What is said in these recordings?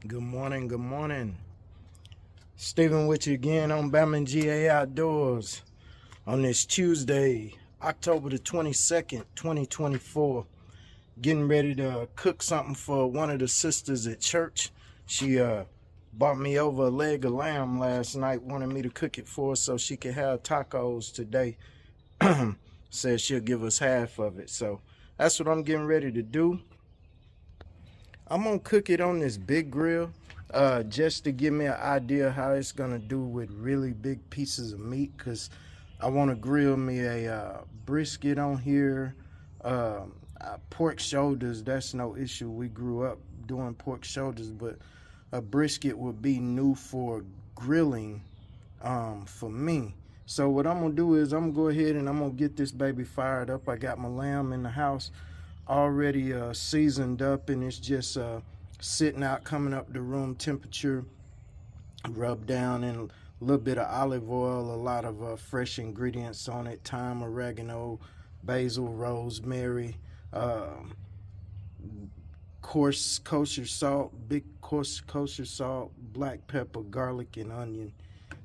Good morning, good morning. Stephen with you again on Bama GA Outdoors on this Tuesday, October the 22nd, 2024. Getting ready to cook something for one of the sisters at church. She bought me over a leg of lamb last night, wanted me to cook it for her so she could have tacos today. Said she'll give us half of it. So that's what I'm getting ready to do. I'm gonna cook it on this big grill just to give me an idea how it's gonna do with really big pieces of meat, because I want to grill me a brisket on here. Pork shoulders, that's no issue. We grew up doing pork shoulders, but a brisket would be new for grilling for me. So what I'm gonna do is I'm gonna go ahead and I'm gonna get this baby fired up. I got my lamb in the house already seasoned up, and it's just sitting out, coming up to room temperature, rubbed down in a little bit of olive oil, a lot of fresh ingredients on it: thyme, oregano, basil, rosemary, coarse kosher salt, big coarse kosher salt, black pepper, garlic, and onion.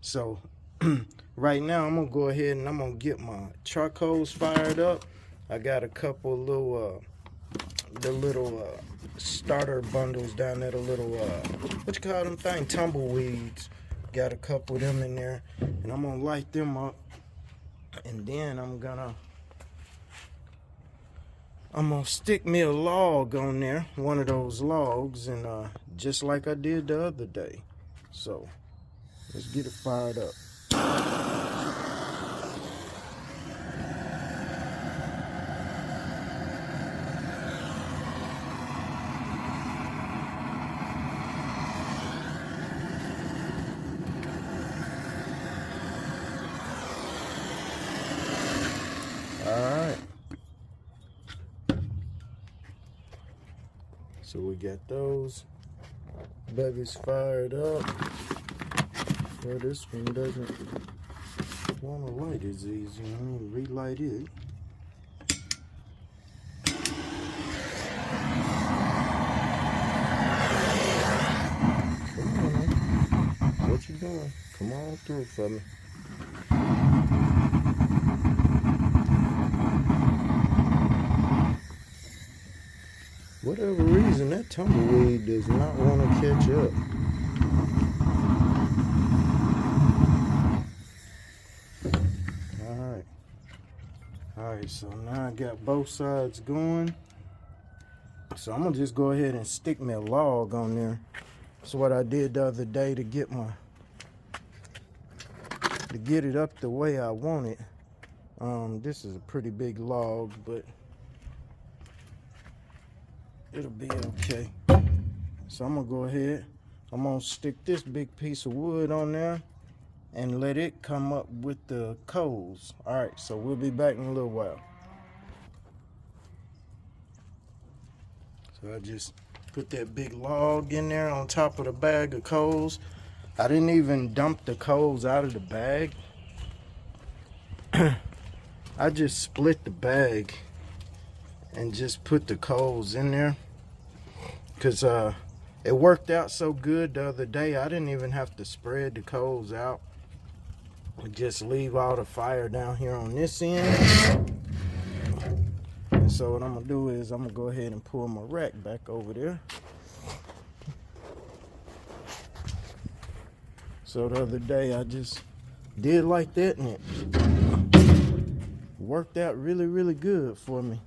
So right now I'm gonna go ahead and I'm gonna get my charcoals fired up. I got a couple little the little starter bundles down there, the little what you call them thing, tumbleweeds. Got a couple of them in there, and I'm gonna light them up, and then I'm gonna stick me a log on there, one of those logs, and just like I did the other day. So let's get it fired up. Alright, so we got those babies fired up. Well, this one doesn't want to light as easy. I mean, relight it. Come on, man. What you doing? Come on through for me. Whatever reason, that tumbleweed does not want to catch up. Alright, so now I got both sides going. So I'm gonna just go ahead and stick me a log on there. That's what I did the other day to get it up the way I want it. This is a pretty big log, but it'll be okay. So I'm gonna go ahead, I'm gonna stick this big piece of wood on there and let it come up with the coals. All right, so we'll be back in a little while. So I just put that big log in there on top of the bag of coals. I didn't even dump the coals out of the bag. I just split the bag and just put the coals in there, because it worked out so good the other day. I didn't even have to spread the coals out. Just leave all the fire down here on this end. And so what I'm gonna do is I'm gonna go ahead and pull my rack back over there. So the other day I just did like that, and it worked out really, really good for me.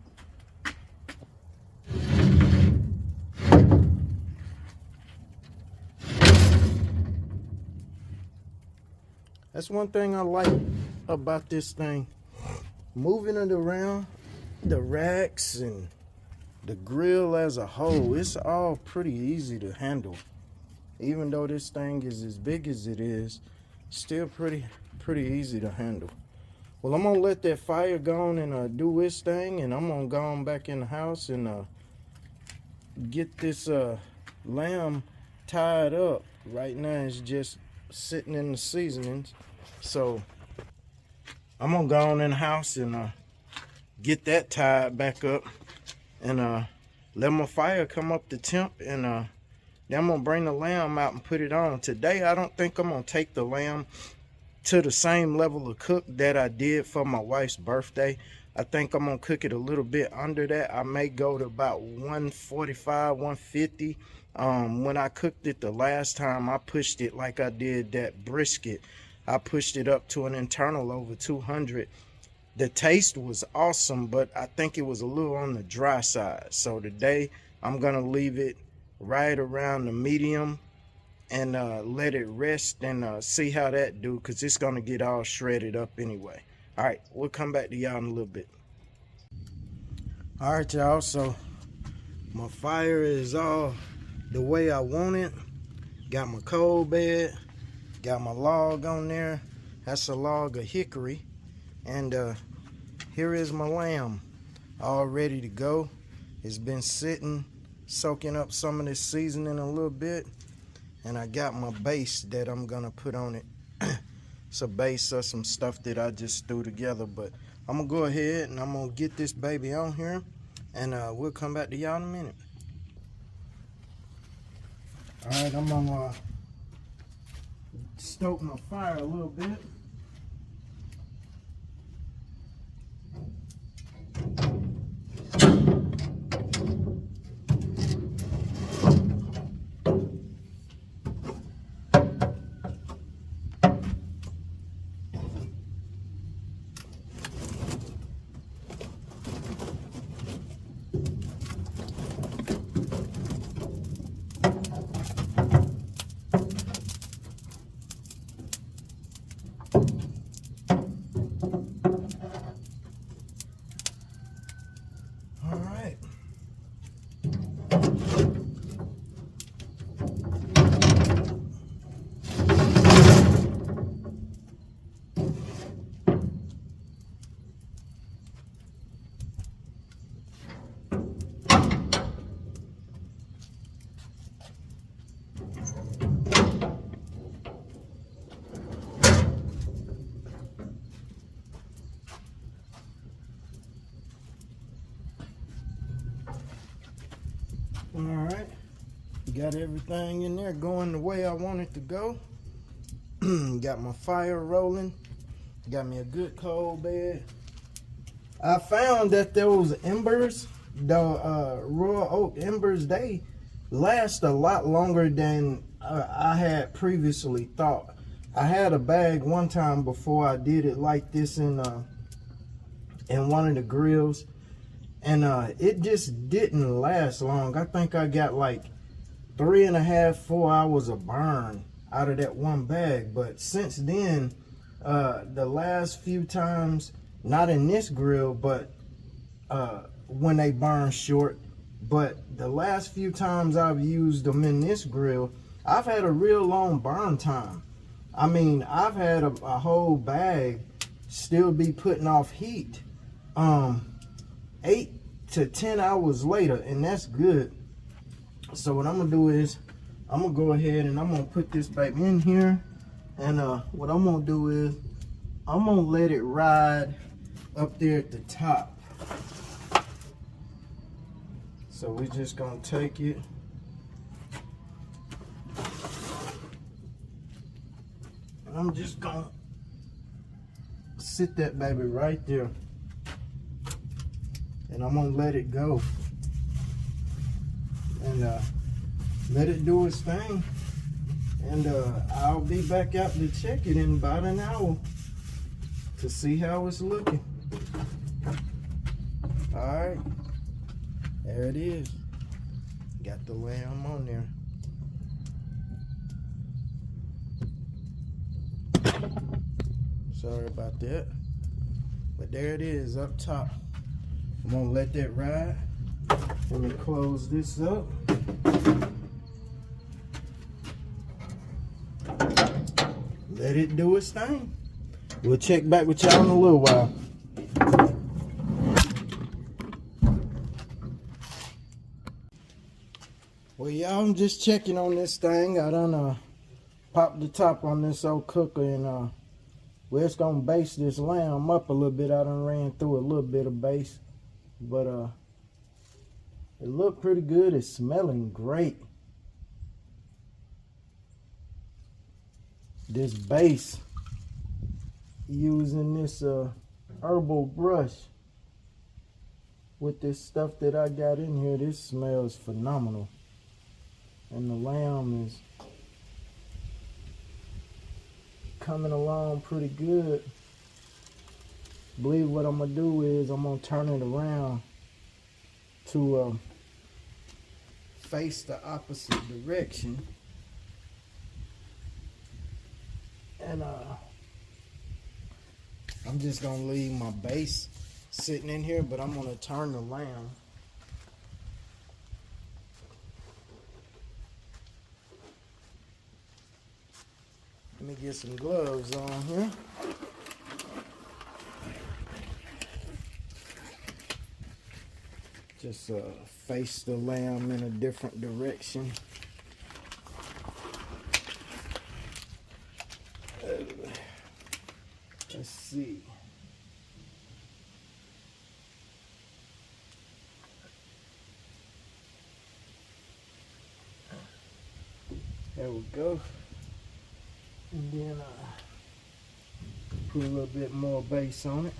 That's one thing I like about this thing. Moving it around, the racks and the grill as a whole, it's all pretty easy to handle. Even though this thing is as big as it is, still pretty easy to handle. Well, I'm gonna let that fire go on and do its thing, and I'm gonna go on back in the house and get this lamb tied up. Right now it's just sitting in the seasonings. So I'm gonna go on in the house and get that tied back up and let my fire come up to temp and Then I'm gonna bring the lamb out and put it on. Today I don't think I'm gonna take the lamb to the same level of cook that I did for my wife's birthday. I think I'm gonna cook it a little bit under that. I may go to about 145, 150. When I cooked it the last time, I pushed it like I did that brisket. I pushed it up to an internal over 200. The taste was awesome, but I think it was a little on the dry side. So today I'm gonna leave it right around the medium and let it rest and see how that do, because it's gonna get all shredded up anyway. All right, we'll come back to y'all in a little bit. All right, y'all, so my fire is all the way I want it. Got my coal bed, got my log on there. That's a log of hickory. And here is my lamb, all ready to go. It's been sitting, soaking up some of this seasoning a little bit. And I got my base that I'm gonna put on it. It's a base of some stuff that I just threw together, but I'm gonna go ahead and I'm gonna get this baby on here, and we'll come back to y'all in a minute. All right, I'm gonna stoke my fire a little bit. All right, got everything in there going the way I want it to go. Got my fire rolling, got me a good coal bed. I found that those embers, the raw oak embers, they last a lot longer than I had previously thought. I had a bag one time before I did it like this in one of the grills, and it just didn't last long. I think I got like 3.5, 4 hours of burn out of that one bag. But since then, the last few times, not in this grill, but when they burn short, but the last few times I've used them in this grill, I've had a real long burn time. I mean, I've had a whole bag still be putting off heat 8 to 10 hours later, and that's good. So what I'm gonna do is I'm gonna go ahead and I'm gonna put this baby in here, and what I'm gonna do is I'm gonna let it ride up there at the top. So we're just gonna take it and I'm just gonna sit that baby right there, and I'm gonna let it go and let it do its thing, and I'll be back out to check it in about an hour to see how it's looking. All right, there it is. Got the lamb on there. Sorry about that, but there it is up top. I'm gonna let that ride. Let me close this up. Let it do its thing. We'll check back with y'all in a little while. Well, y'all, I'm just checking on this thing. I done popped the top on this old cooker, and well, it's gonna baste this lamb up a little bit. I done ran through a little bit of base, but it looked pretty good. It's smelling great. this base using this herbal brush with this stuff that I got in here. This smells phenomenal, and the lamb is coming along pretty good. I believe what I'm gonna do is I'm gonna turn it around to face the opposite direction, and I'm just gonna leave my base sitting in here, but I'm gonna turn the lamb. Let me get some gloves on here. Just face the lamb in a different direction. Let's see. There we go. And then put a little bit more base on it.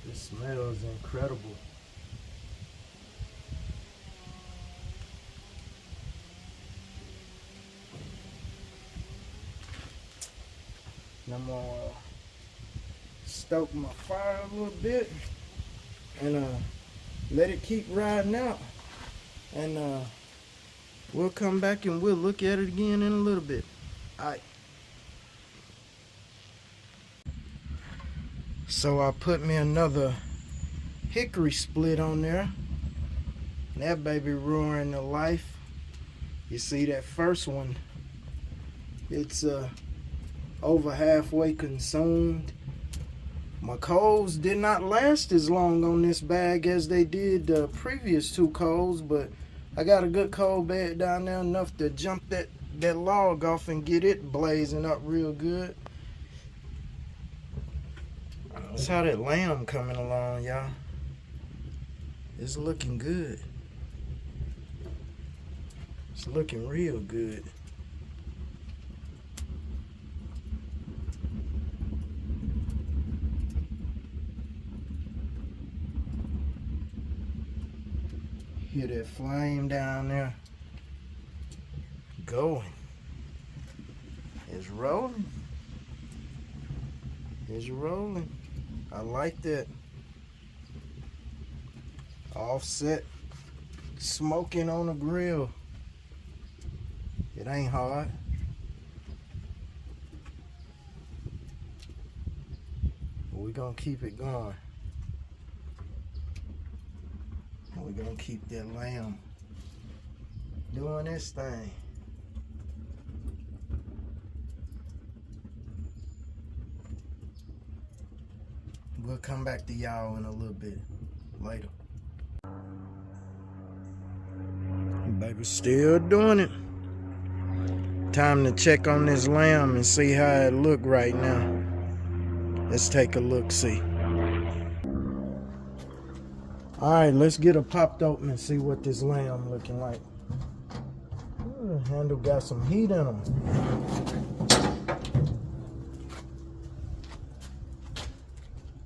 This smells incredible. And I'm gonna stoke my fire a little bit and let it keep riding out, and we'll come back and we'll look at it again in a little bit. Alright. So I put me another hickory split on there. That baby roaring to life. You see that first one, it's over halfway consumed. My coals did not last as long on this bag as they did the previous two coals, but I got a good coal bed down there, enough to jump that log off and get it blazing up real good. That's how that lamb coming along, y'all. It's looking good. It's looking real good. Hear that flame down there going. It's rolling. It's rolling. I like that. Offset smoking on the grill. It ain't hard. But we're gonna keep it going. We're gonna keep that lamb doing this thing. We'll come back to y'all in a little bit later. Baby's still doing it. Time to check on this lamb and see how it look right now. Let's take a look, see. Alright, let's get it popped open and see what this lamb looking like. Ooh, the handle got some heat in them.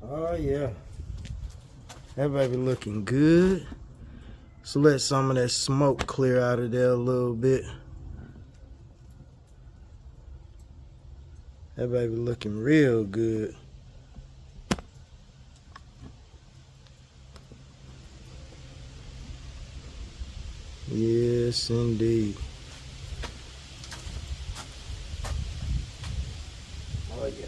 Oh yeah. That baby looking good. So let some of that smoke clear out of there a little bit. That baby looking real good. Yes, indeed. Oh yeah.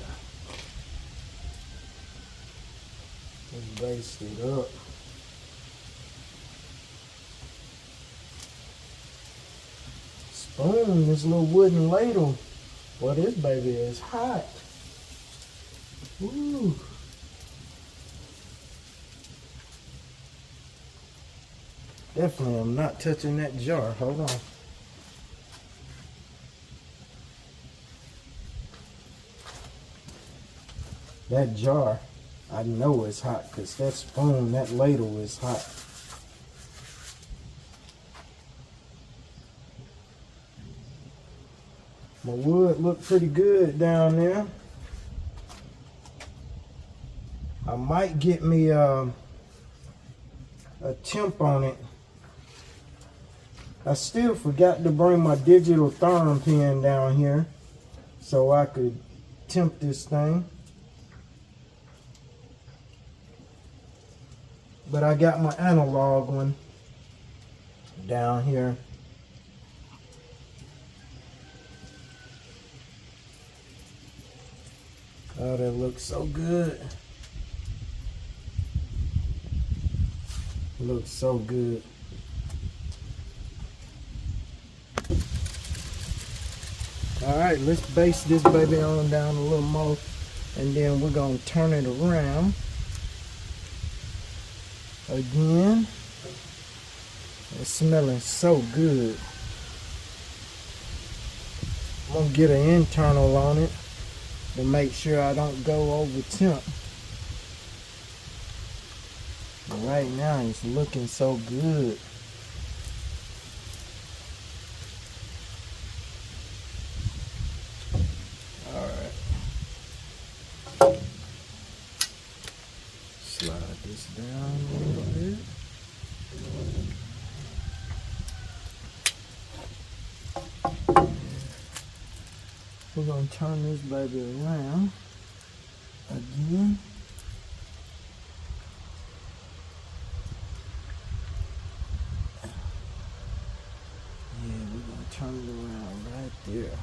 Let's baste it up. Spoon, this little wooden ladle. Well, this baby is hot. Ooh. Definitely, I'm not touching that jar. Hold on. That jar, I know it's hot because that spoon, that ladle is hot. My wood looked pretty good down there. I might get me a temp on it. I still forgot to bring my digital thumb pen down here so I could temp this thing. But I got my analog one down here. Oh, that looks so good. Looks so good. All right, let's baste this baby on down a little more, and then we're gonna turn it around again. It's smelling so good. I'm gonna get an internal on it to make sure I don't go over temp. But right now it's looking so good. Alright. Slide this down a little bit. We're gonna turn this baby around again. Yeah, we're gonna turn it around right there.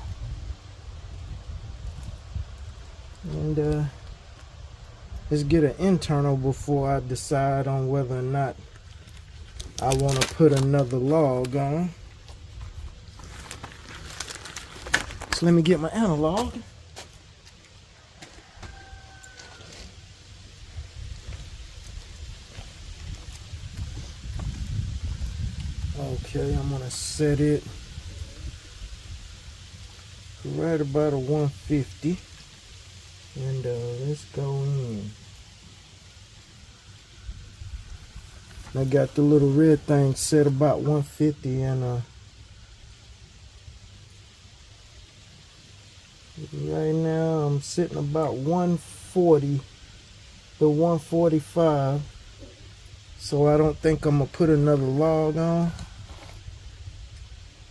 And let's get an internal before I decide on whether or not I want to put another log on. So let me get my analog. Okay, I'm gonna set it right about a 150, and let's go in. I got the little red thing set about 150, and right now I'm sitting about 140 to 145, so I don't think I'm gonna put another log on.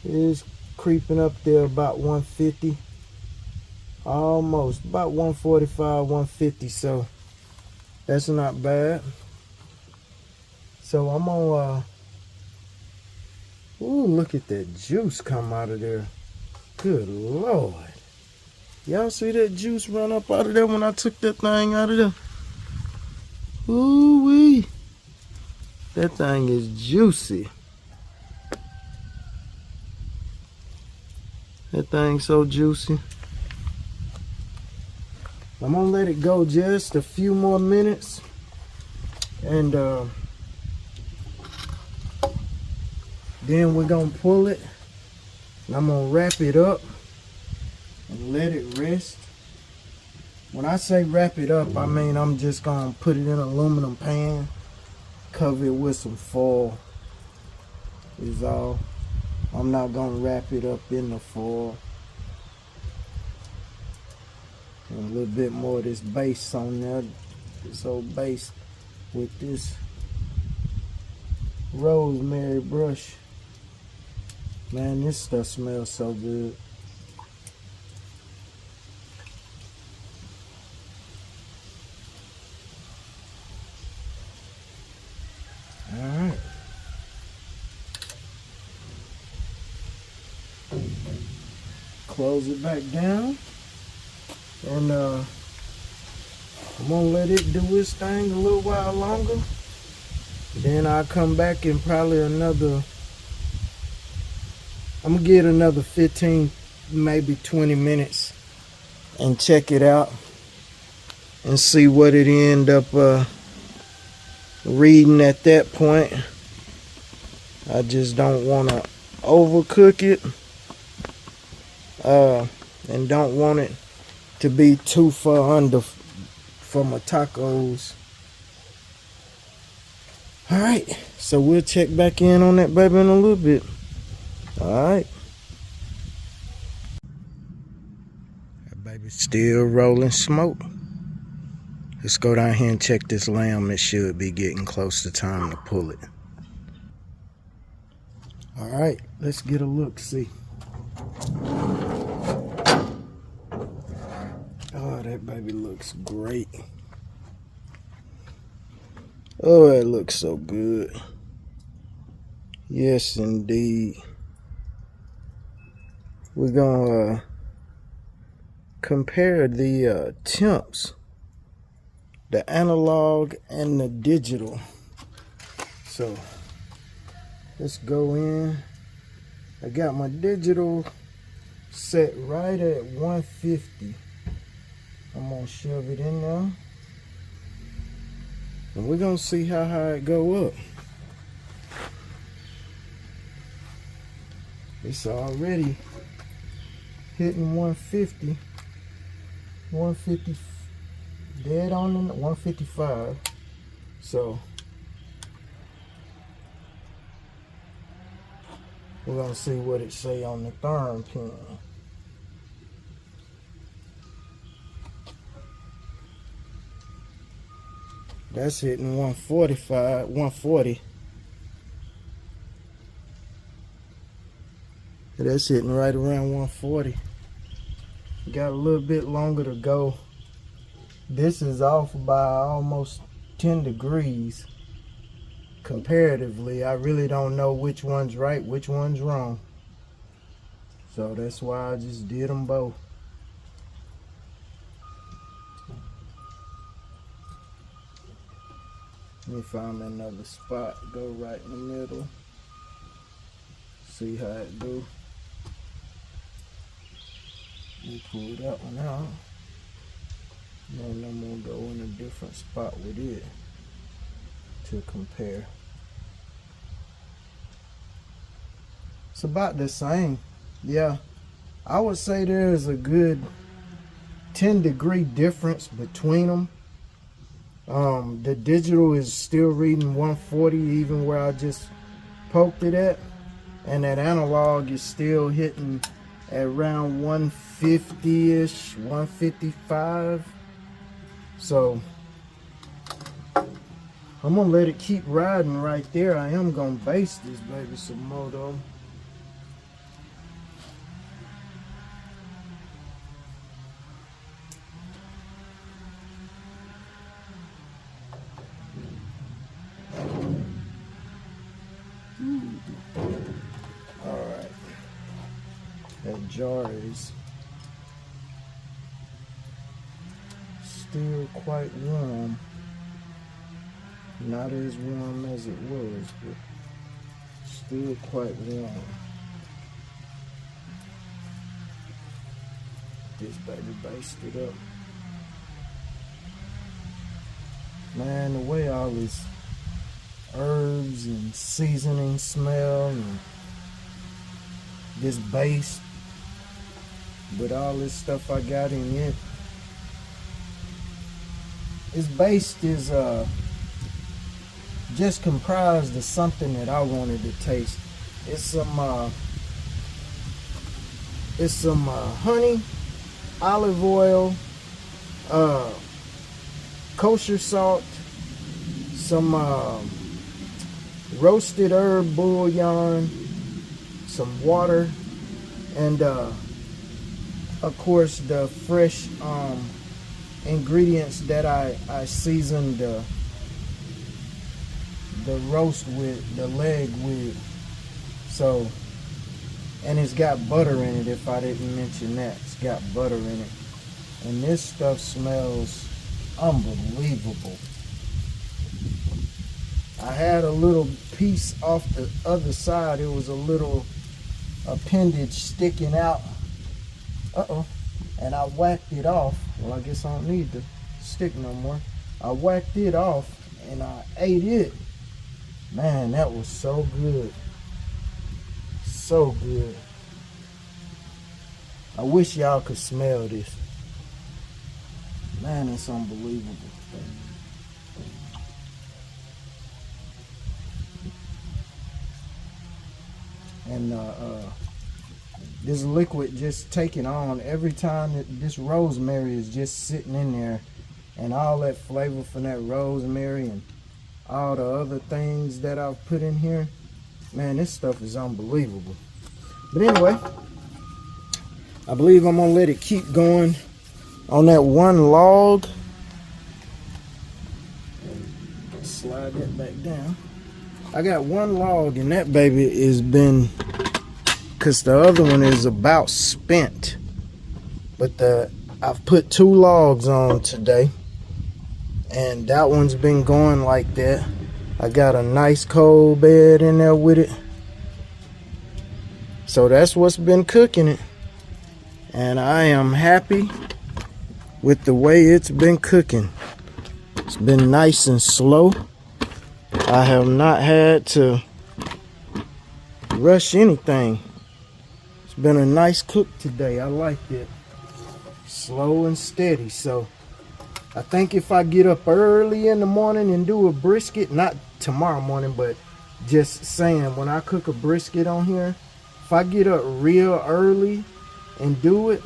It is creeping up there about 150, almost about 145, 150, so that's not bad. So I'm gonna ooh, look at that juice come out of there. Good Lord. Y'all see that juice run up out of there when I took that thing out of there? Ooh wee. That thing is juicy. That thing's so juicy. I'm gonna let it go just a few more minutes, and then we're gonna pull it, and I'm gonna wrap it up and let it rest. When I say wrap it up, I mean I'm just gonna put it in an aluminum pan, cover it with some foil is all. I'm not gonna wrap it up in the foil. And a little bit more of this base on there, this old base with this rosemary brush. Man, this stuff smells so good. Alright. Close it back down. And I'm gonna let it do its thing a little while longer. Then I'll come back in probably another, I'm gonna get another 15, maybe 20 minutes and check it out and see what it end up reading at that point. I just don't want to overcook it and don't want it to be too far under for my tacos. Alright, so we'll check back in on that baby in a little bit. Alright. That baby's still rolling smoke. Let's go down here and check this lamb. It should be getting close to time to pull it. Alright, let's get a look, see. Oh, that baby looks great. Oh, that looks so good. Yes, indeed. We're gonna compare the temps, the analog and the digital. So let's go in. I got my digital set right at 150. I'm gonna shove it in there. And we're gonna see how high it go up. It's already hitting 150. 150 dead on in 155. So we're gonna see what it say on the thumb pin. That's hitting 145, 140. That's hitting right around 140. Got a little bit longer to go. This is off by almost 10 degrees. Comparatively, I really don't know which one's right, which one's wrong. So that's why I just did them both. Let me find another spot, go right in the middle. See how it do. We pull that one out. And I'm gonna go in a different spot with it to compare. It's about the same. Yeah, I would say there's a good 10-degree difference between them. The digital is still reading 140 even where I just poked it at, and that analog is still hitting at around 150-ish, 155. So I'm gonna let it keep riding right there. I am gonna baste this baby some more though. Alright. That jar is still quite warm. Not as warm as it was, but still quite warm. This baby basted up. Man, the way all these herbs and seasoning smell, and this base with all this stuff I got in it. This base is just comprised of something that I wanted to taste. It's some honey, olive oil, kosher salt, some roasted herb bouillon, some water, and of course the fresh ingredients that I seasoned the roast with, the leg with. So, and it's got butter in it, if I didn't mention that. It's got butter in it. And this stuff smells unbelievable. I had a little piece off the other side. It was a little appendage sticking out. And I whacked it off. Well, I guess I don't need the stick no more. I whacked it off and I ate it. Man, that was so good. So good. I wish y'all could smell this. Man. Man, it's unbelievable. And this liquid just taking on every time that this rosemary is just sitting in there, and all that flavor from that rosemary and all the other things that I've put in here. Man, this stuff is unbelievable. But anyway, I believe I'm gonna let it keep going on that one log. Slide that back down. I got one log, and that baby has been, because the other one is about spent. But I've put 2 logs on today, and that one's been going like that. I got a nice cold bed in there with it. So that's what's been cooking it. And I am happy with the way it's been cooking. It's been nice and slow. I have not had to rush anything. It's been a nice cook today. I like it. Slow and steady. So I think if I get up early in the morning and do a brisket, not tomorrow morning, but just saying, when I cook a brisket on here, if I get up real early and do it,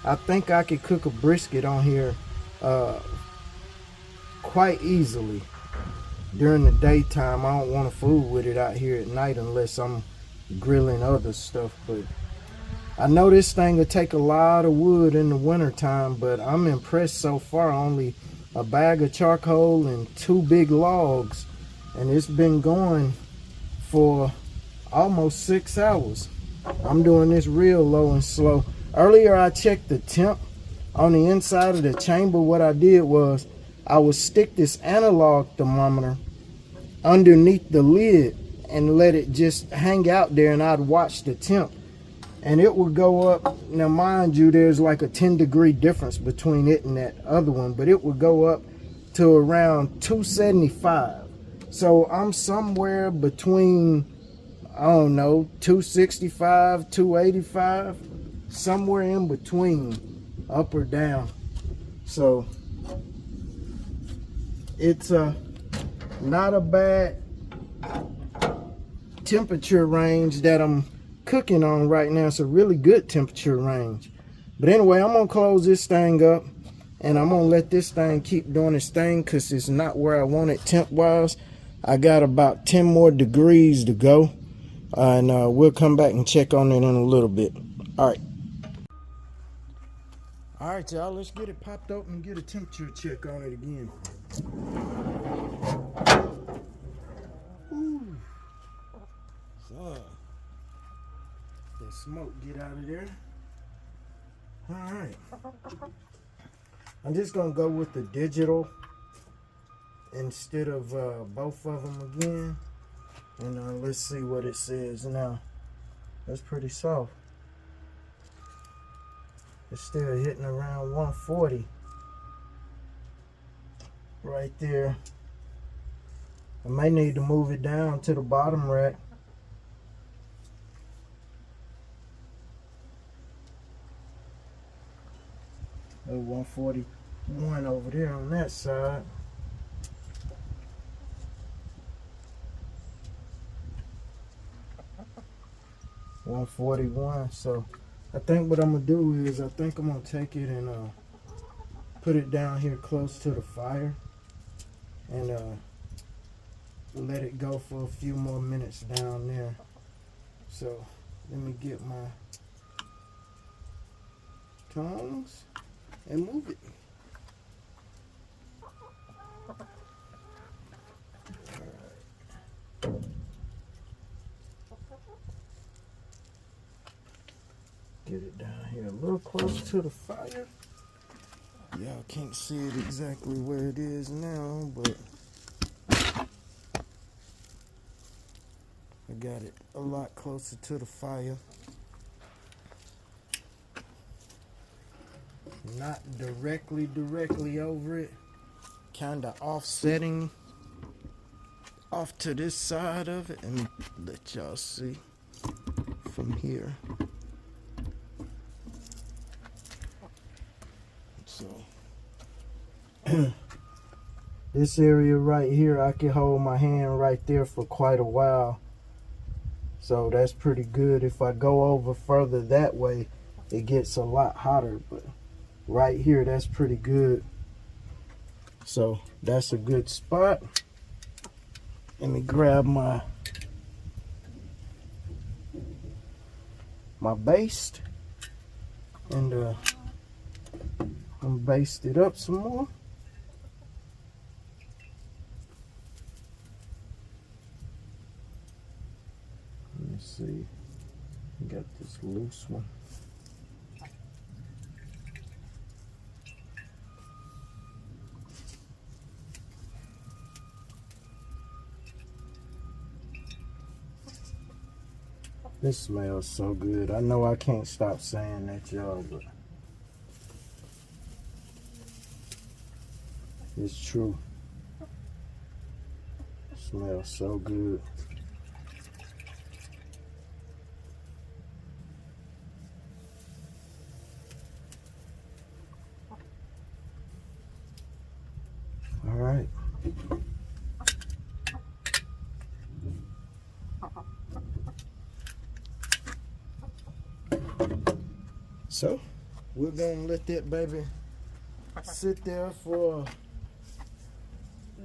I think I could cook a brisket on here quite easily. During the daytime, I don't want to fool with it out here at night unless I'm grilling other stuff. But I know this thing will take a lot of wood in the wintertime, but I'm impressed so far. Only a bag of charcoal and 2 big logs, and it's been going for almost 6 hours. I'm doing this real low and slow. Earlier I checked the temp on the inside of the chamber. What I did was I would stick this analog thermometer underneath the lid and let it just hang out there, and I'd watch the temp, and it would go up. Now mind you, there's like a 10-degree difference between it and that other one, but it would go up to around 275. So I'm somewhere between, I don't know, 265, 285, somewhere in between, up or down. So it's not a bad temperature range that I'm cooking on right now. It's a really good temperature range. But anyway, I'm gonna close this thing up, and I'm gonna let this thing keep doing its thing, because it's not where I want it temp wise. I got about 10 more degrees to go, and we'll come back and check on it in a little bit. All right, y'all, let's get it popped open and get a temperature check on it again. Ooh. So, that smoke get out of there. All right. I'm just gonna go with the digital instead of both of them again, and let's see what it says now. That's pretty soft. It's still hitting around 140 right there. I may need to move it down to the bottom rack. Oh, 141 over there on that side. $141. So I think what I'm gonna do is I think I'm gonna take it and put it down here close to the fire, and let it go for a few more minutes down there. So let me get my tongs and move it. Get it down here a little close to the fire. Y'all can't see it exactly where it is now, but I got it a lot closer to the fire. Not directly over it. Kind of offsetting off to this side of it, and let y'all see from here. So This area right here, I can hold my hand right there for quite a while. So that's pretty good. If I go over further that way, it gets a lot hotter. But right here, that's pretty good. So that's a good spot. Let me grab my baste and I'm baste it up some more. Let me see. Got this loose one. This smells so good. I know I can't stop saying that, y'all, but it's true. It smells so good. All right. So we're gonna let that baby sit there for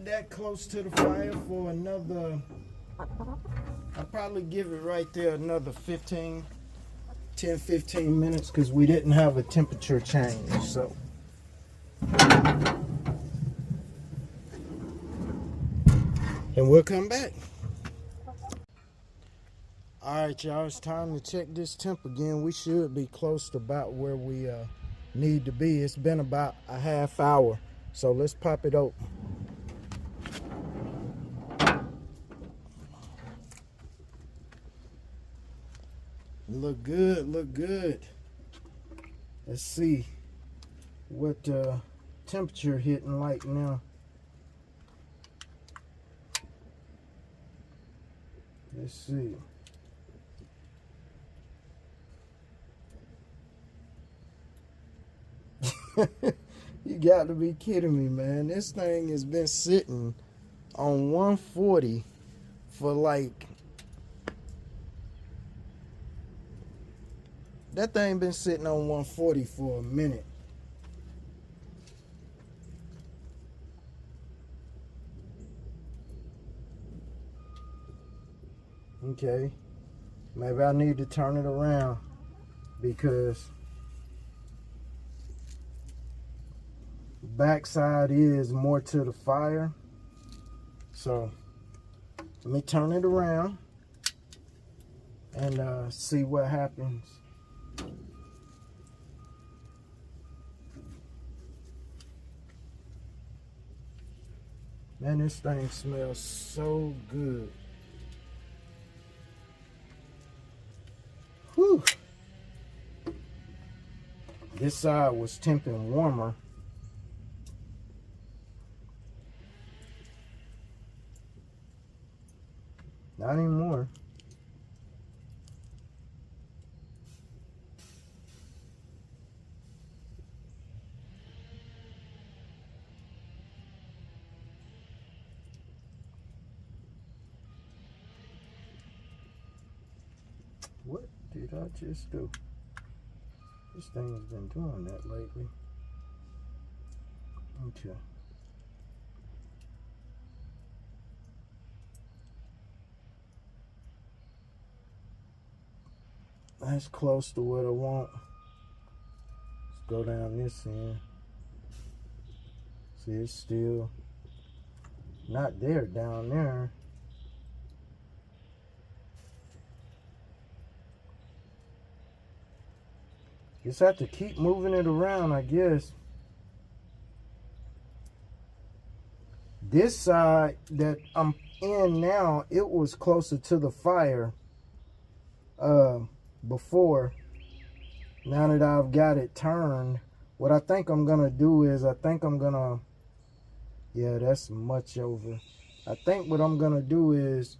that close to the fire for another, I'll probably give it right there another 10-15 minutes, because we didn't have a temperature change. So and we'll come back. Alright, y'all, it's time to check this temp again. We should be close to about where we need to be. It's been about a half hour, so let's pop it open. Look good, look good. Let's see what temperature hitting like now. Let's see. You got to be kidding me, man. This thing has been sitting on 140 for like, that thing been sitting on 140 for a minute. Okay, maybe I need to turn it around, because backside is more to the fire. So let me turn it around and see what happens. Man, this thing smells so good. Whew. This side was temping warmer. Not anymore. What did I just do? This thing has been doing that lately. Okay. That's close to what I want. Let's go down this end. See, it's still not there down there. Just have to keep moving it around, I guess. This side that I'm in now, it was closer to the fire before. Now that I've got it turned, what I think I'm gonna do is, yeah, that's much over. I think what I'm gonna do is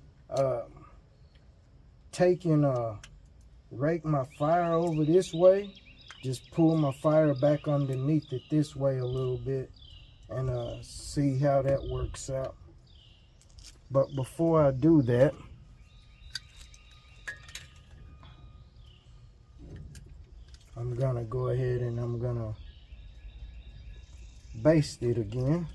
rake my fire over this way, just pull my fire back underneath it this way a little bit, and see how that works out. But before I do that, I'm gonna go ahead and I'm gonna baste it again.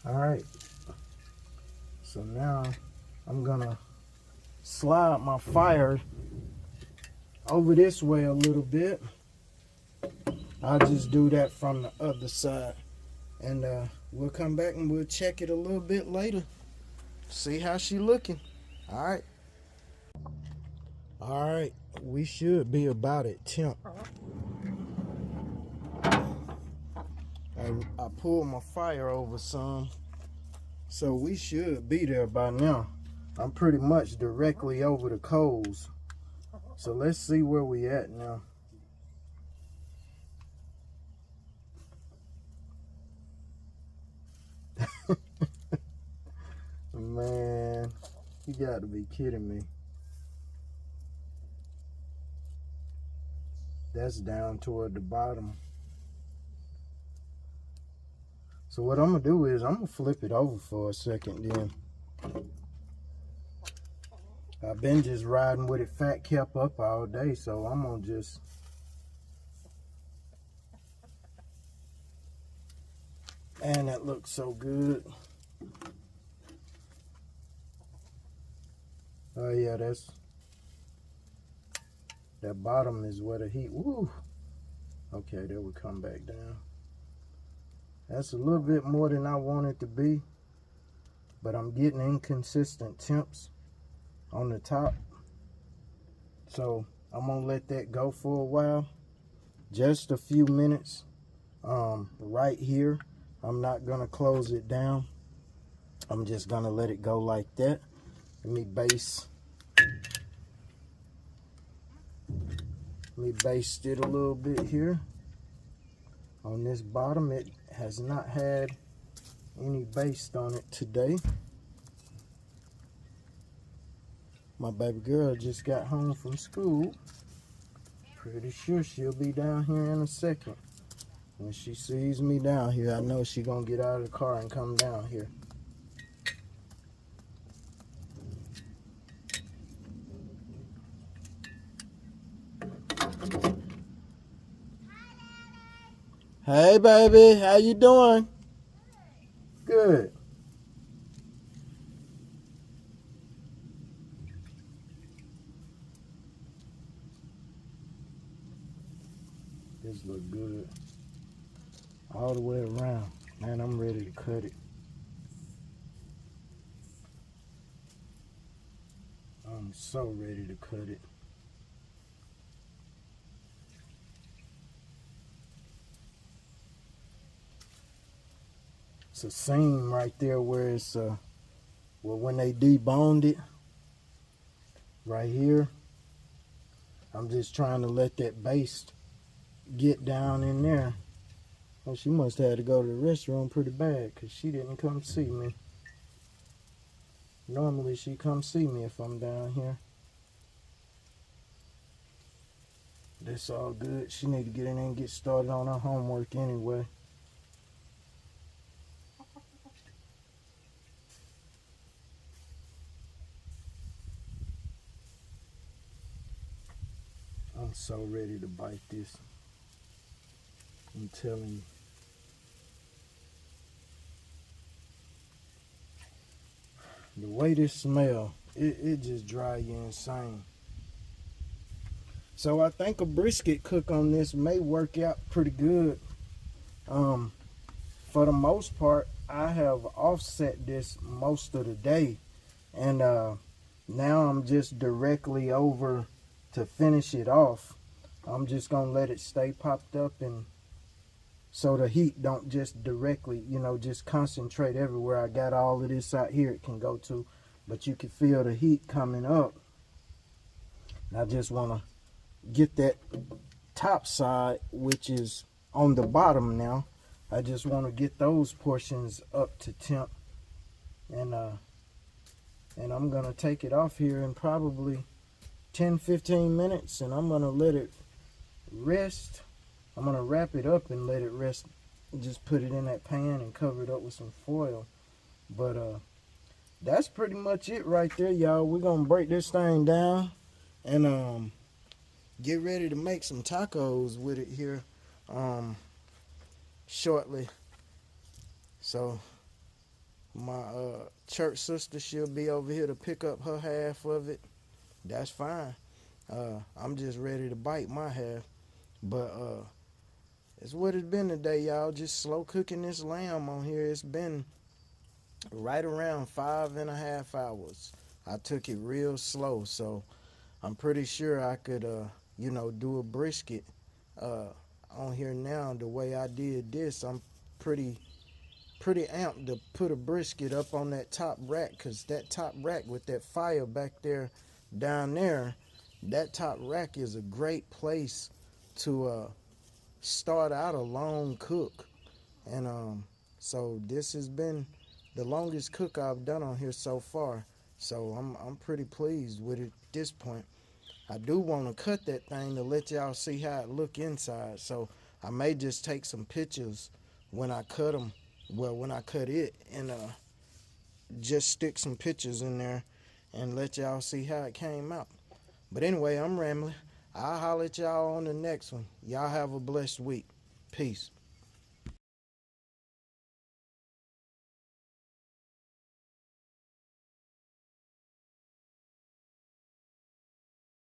All right, so now I'm gonna slide my fire over this way a little bit. I'll just do that from the other side, and we'll come back and we'll check it a little bit later, see how she looking. All right, we should be about at temp. I pulled my fire over some, so we should be there by now. I'm pretty much directly over the coals, so let's see where we at now. Man, you got to be kidding me. That's down toward the bottom. So what I'm gonna do is I'm gonna flip it over for a second then. I've been just riding with it fat kept up all day, so I'm gonna just and that looks so good. Oh yeah, that bottom is where the heat. Woo. Okay, that would come back down. That's a little bit more than I want it to be, but I'm getting inconsistent temps on the top. So I'm gonna let that go for a while, just a few minutes. Right here, I'm not gonna close it down. I'm just gonna let it go like that. Let me baste it a little bit here. On this bottom, it has not had any baste on it today. My baby girl just got home from school. Pretty sure she'll be down here in a second. When she sees me down here, I know she's gonna get out of the car and come down here. Hey baby, how you doing? Good. This look good. All the way around. Man, I'm ready to cut it. I'm so ready to cut it. It's a seam right there where it's well, when they deboned it right here. I'm just trying to let that baste get down in there. Well, she must have had to go to the restroom pretty bad because she didn't come see me. Normally she comes see me if I'm down here. That's all good. She need to get in there and get started on her homework anyway. I'm so ready to bite this. I'm telling you. The way this smell, it just drives you insane. So I think a brisket cook on this may work out pretty good. For the most part, I have offset this most of the day, And now I'm just directly over to finish it off. I'm just gonna let it stay popped up, and so the heat don't just directly, just concentrate everywhere. I got all of this out here it can go to, but you can feel the heat coming up. And I just want to get that top side, which is on the bottom now. I just want to get those portions up to temp, and I'm gonna take it off here in probably 10-15 minutes, and I'm gonna let it rest. I'm gonna wrap it up and let it rest. Just put it in that pan and cover it up with some foil. But that's pretty much it right there, y'all. We're gonna break this thing down and get ready to make some tacos with it here shortly. So my church sister, she'll be over here to pick up her half of it. That's fine. I'm just ready to bite my half. But it's what it's been today, y'all. Just slow cooking this lamb on here. It's been right around 5.5 hours. I took it real slow, so I'm pretty sure I could do a brisket on here now. The way I did this, I'm pretty amped to put a brisket up on that top rack, because that top rack with that fire back there down there, that top rack is a great place to start out a long cook. And so this has been the longest cook I've done on here so far, so I'm pretty pleased with it at this point. I do want to cut that thing to let y'all see how it look inside, so I may just take some pictures when I cut them, when I cut it, and just stick some pictures in there and let y'all see how it came out. But anyway, I'm rambling. I'll holler at y'all on the next one. Y'all have a blessed week. Peace.